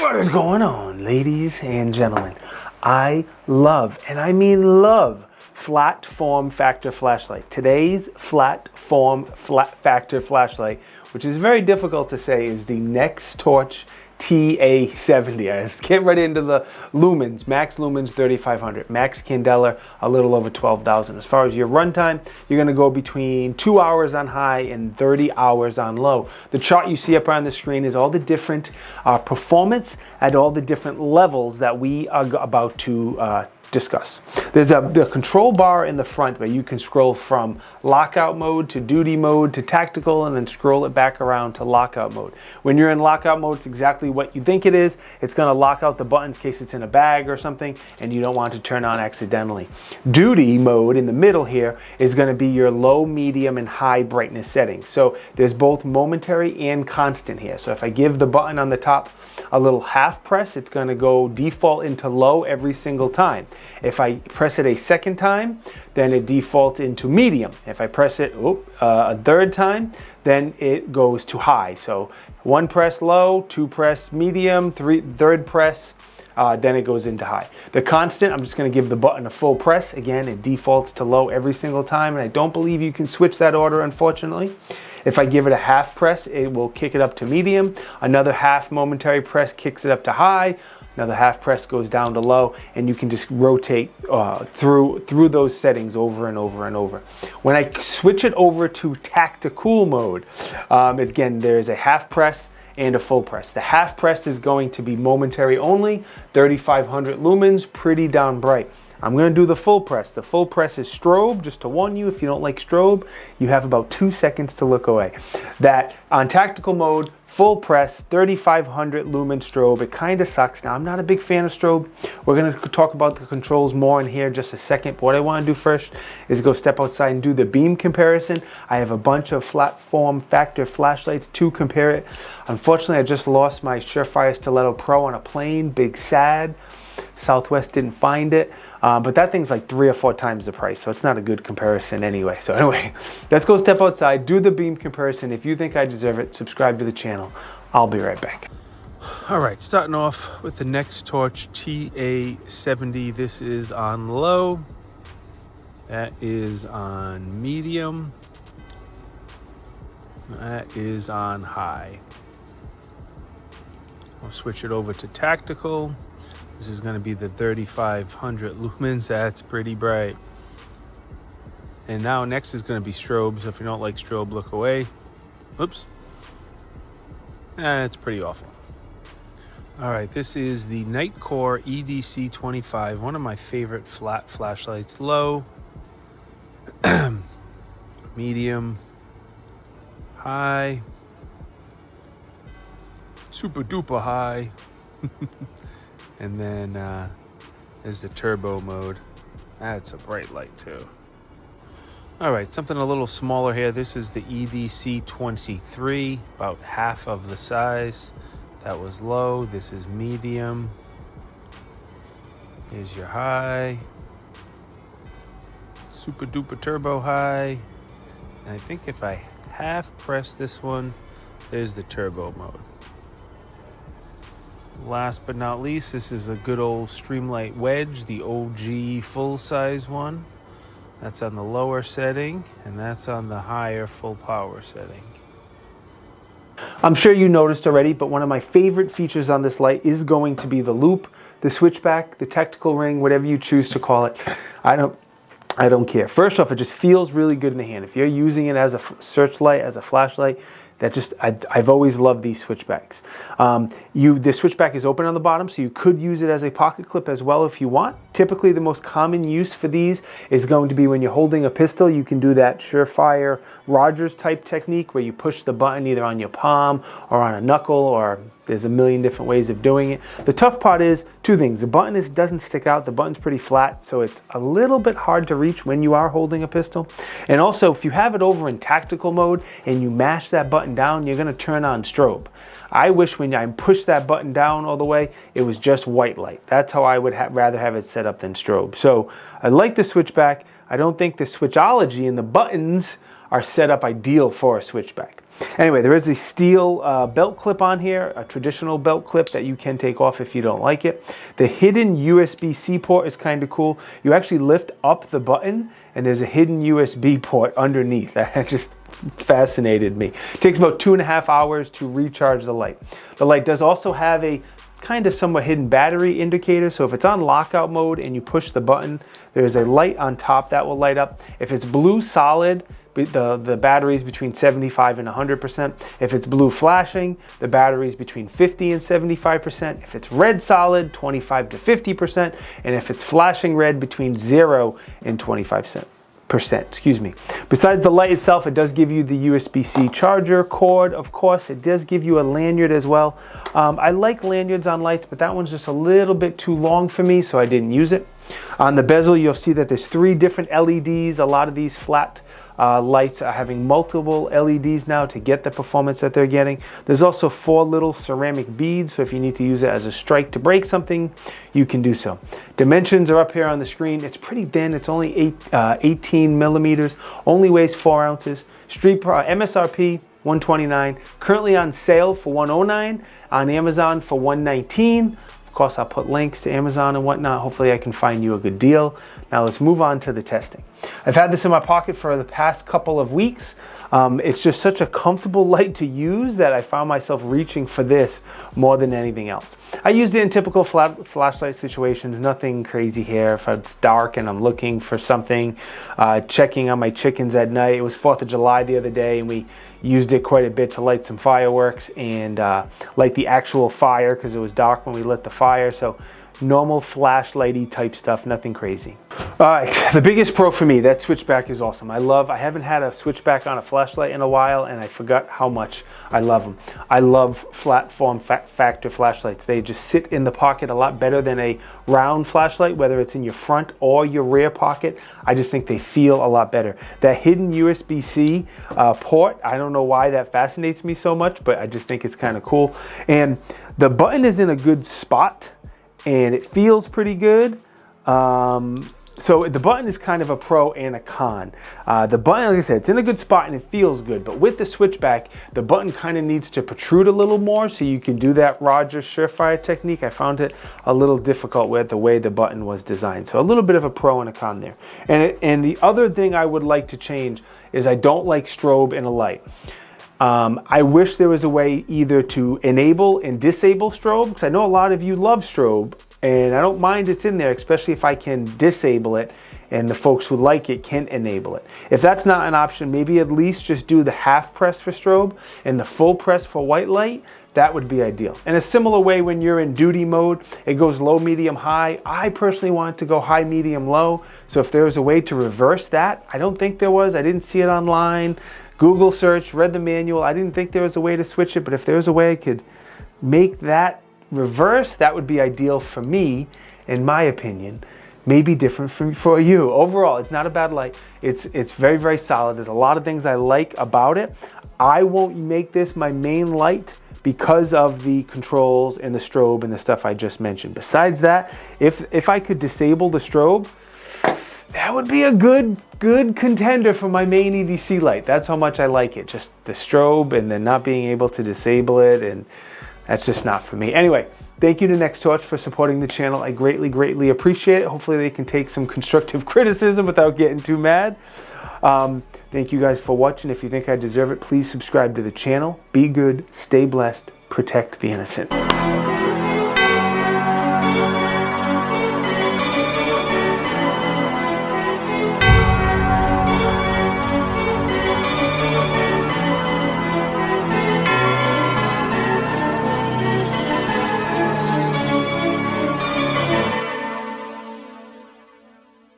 What is going on, ladies and gentlemen? I love, and I mean love, flat form factor flashlight. Today's flat form factor flashlight, which is very difficult to say, is the Nextorch TA70. Let's get right into the lumens. Max lumens 3500, max candela a little over 12,000. As far as your runtime, you're going to go between 2 hours on high and 30 hours on low. The chart you see up on the screen is all the different performance at all the different levels that we are about to discuss. There's the control bar in the front where you can scroll from lockout mode to duty mode to tactical, and then scroll it back around to lockout mode. When you're in lockout mode, it's exactly what you think it is. It's going to lock out the buttons in case it's in a bag or something and you don't want to turn on accidentally. Duty mode in the middle here is going to be your low, medium, and high brightness settings. So there's both momentary and constant here. So if I give the button on the top a little half press, it's going to go default into low every single time. If I press it a second time, then it defaults into medium. If I press it a third time, then it goes to high. So one press low, two press medium, third press, then it goes into high. The constant, I'm just going to give the button a full press. Again, it defaults to low every single time, and I don't believe you can switch that order, unfortunately. If I give it a half press, it will kick it up to medium. Another half momentary press kicks it up to high. Another half press goes down to low, and you can just rotate through those settings over and over and over. When I switch it over to tactical mode, again, there's a half press and a full press. The half press is going to be momentary only, 3500 lumens, pretty darn bright. I'm going to do the full press. The full press is strobe. Just to warn you, if you don't like strobe, you have about 2 seconds to look away. That on tactical mode, full press, 3500 lumen strobe. It kind of sucks. Now, I'm not a big fan of strobe. We're going to talk about the controls more in here in just a second. But what I want to do first is go step outside and do the beam comparison. I have a bunch of flat form factor flashlights to compare it. Unfortunately, I just lost my Surefire Stiletto Pro on a plane. Big sad. Southwest didn't find it. But that thing's like 3 or 4 times the price, so it's not a good comparison anyway. So anyway, let's go step outside, do the beam comparison. If you think I deserve it, subscribe to the channel. I'll be right back. All right, starting off with the Nextorch TA70. This is on low. That is on medium. That is on high. I'll switch it over to tactical. This is going to be the 3500 lumens. That's pretty bright. And now next is going to be strobe. So if you don't like strobe, look away. Oops. It's pretty awful. All right, this is the Nitecore EDC 25. One of my favorite flat flashlights. Low, medium, high, super duper high. And then there's the turbo mode. That's a bright light too. All right, something a little smaller here. This is the EDC 23, about half of the size. That was low. This is medium. Here's your high. Super duper turbo high. And I think if I half press this one, there's the turbo mode. Last but not least, this is a good old Streamlight Wedge, the OG full-size one. That's on the lower setting, and that's on the higher full power setting. I'm sure you noticed already, but one of my favorite features on this light is going to be the loop, the switchback, the tactical ring, whatever you choose to call it. I don't care. First off, it just feels really good in the hand. If you're using it as a searchlight, as a flashlight, I've always loved these switchbacks. The switchback is open on the bottom, so you could use it as a pocket clip as well if you want. Typically, the most common use for these is going to be when you're holding a pistol. You can do that Surefire Rogers type technique where you push the button either on your palm or on a knuckle, or there's a million different ways of doing it. The tough part is 2 things. The button doesn't stick out. The button's pretty flat, so it's a little bit hard to reach when you are holding a pistol. And also, if you have it over in tactical mode and you mash that button down, you're going to turn on strobe. I wish when I push that button down all the way, it was just white light. That's how I would rather have it set up than strobe. So I like the switchback. I don't think the switchology and the buttons are set up ideal for a switchback. Anyway, there is a steel belt clip on here, a traditional belt clip that you can take off if you don't like it. The hidden USB-C port is kind of cool. You actually lift up the button and there's a hidden USB port underneath. That just fascinated me. It takes about 2.5 hours to recharge the light. The light does also have a kind of somewhat hidden battery indicator. So if it's on lockout mode and you push the button, there's a light on top that will light up. If it's blue solid, the battery is between 75 and 100%. If it's blue flashing, the battery is between 50 and 75%. If it's red solid, 25 to 50%. And if it's flashing red, between 0 and 25%. Excuse me. Besides the light itself, it does give you the USB-C charger cord, of course. It does give you a lanyard as well. I like lanyards on lights, but that one's just a little bit too long for me, so I didn't use it. On the bezel, you'll see that there's 3 different LEDs. A lot of these flat lights are having multiple LEDs now to get the performance that they're getting. There's also 4 little ceramic beads, so if you need to use it as a strike to break something, you can do so. Dimensions are up here on the screen. It's pretty thin. It's only 18 millimeters, only weighs 4 ounces. MSRP $129, currently on sale for $109, on Amazon for $119. Of course, I'll put links to Amazon and whatnot. Hopefully I can find you a good deal. Now let's move on to the testing. I've had this in my pocket for the past couple of weeks. It's just such a comfortable light to use that I found myself reaching for this more than anything else. I used it in typical flashlight situations, nothing crazy here. If it's dark and I'm looking for something, checking on my chickens at night. It was 4th of July the other day and we used it quite a bit to light some fireworks and light the actual fire because it was dark when we lit the fire. So normal flashlighty type stuff, nothing crazy. All right, the biggest pro for me, that switchback is awesome. I haven't had a switchback on a flashlight in a while and I forgot how much I love them. I love flat form factor flashlights. They just sit in the pocket a lot better than a round flashlight, whether it's in your front or your rear pocket. I just think they feel a lot better. That hidden USB-C port, I don't know why that fascinates me so much, but I just think it's kind of cool. And the button is in a good spot and it feels pretty good. So the button is kind of a pro and a con. The button, like I said, it's in a good spot and it feels good, but with the switchback, the button kind of needs to protrude a little more so you can do that Roger Surefire technique. I found it a little difficult with the way the button was designed. So a little bit of a pro and a con there. And the other thing I would like to change is I don't like strobe in a light. I wish there was a way either to enable and disable strobe, because I know a lot of you love strobe, and I don't mind it's in there, especially if I can disable it and the folks who like it can enable it. If that's not an option, maybe at least just do the half press for strobe and the full press for white light. That would be ideal. In a similar way, when you're in duty mode, it goes low, medium, high. I personally want it to go high, medium, low. So if there was a way to reverse that, I don't think there was. I didn't see it online. Google search, read the manual. I didn't think there was a way to switch it, but if there was a way I could make that reverse, that would be ideal for me, in my opinion. Maybe different for you. Overall, it's not a bad light. It's very, very solid. There's a lot of things I like about it. I won't make this my main light because of the controls and the strobe and the stuff I just mentioned. Besides that, if I could disable the strobe, that would be a good contender for my main EDC light. That's how much I like it. Just the strobe and then not being able to disable it, and that's just not for me. Anyway, thank you to Nextorch for supporting the channel. I greatly, greatly appreciate it. Hopefully they can take some constructive criticism without getting too mad. Thank you guys for watching. If you think I deserve it, please subscribe to the channel. Be good, stay blessed, protect the innocent.